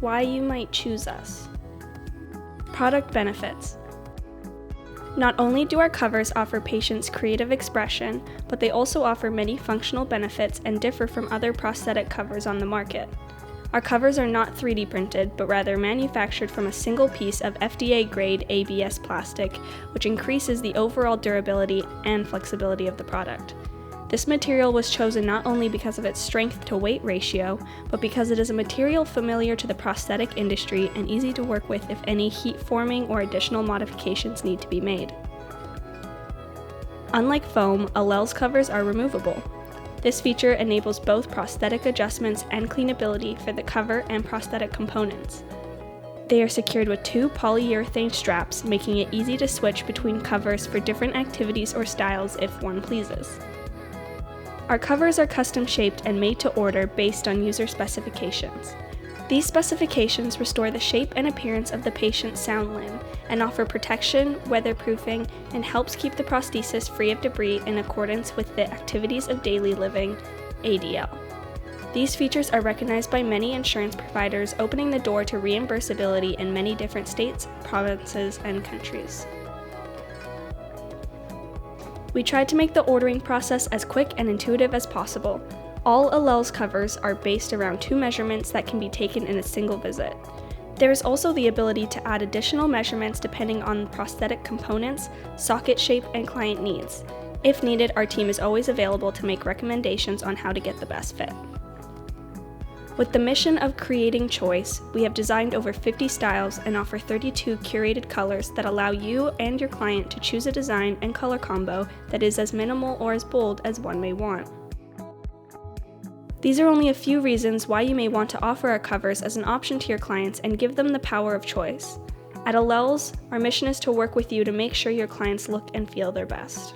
why you might choose us. Product benefits. Not only do our covers offer patients creative expression, but they also offer many functional benefits and differ from other prosthetic covers on the market. Our covers are not 3D printed, but rather manufactured from a single piece of FDA-grade ABS plastic, which increases the overall durability and flexibility of the product. This material was chosen not only because of its strength to weight ratio, but because it is a material familiar to the prosthetic industry and easy to work with if any heat forming or additional modifications need to be made. Unlike foam, ALLELES covers are removable. This feature enables both prosthetic adjustments and cleanability for the cover and prosthetic components. They are secured with 2 polyurethane straps, making it easy to switch between covers for different activities or styles if one pleases. Our covers are custom shaped and made to order based on user specifications. These specifications restore the shape and appearance of the patient's sound limb and offer protection, weatherproofing, and helps keep the prosthesis free of debris in accordance with the Activities of Daily Living (ADL). These features are recognized by many insurance providers, opening the door to reimbursability in many different states, provinces, and countries. We tried to make the ordering process as quick and intuitive as possible. All ALLELES covers are based around 2 measurements that can be taken in a single visit. There is also the ability to add additional measurements depending on prosthetic components, socket shape, and client needs. If needed, our team is always available to make recommendations on how to get the best fit. With the mission of creating choice, we have designed over 50 styles and offer 32 curated colors that allow you and your client to choose a design and color combo that is as minimal or as bold as one may want. These are only a few reasons why you may want to offer our covers as an option to your clients and give them the power of choice. At ALLELES, our mission is to work with you to make sure your clients look and feel their best.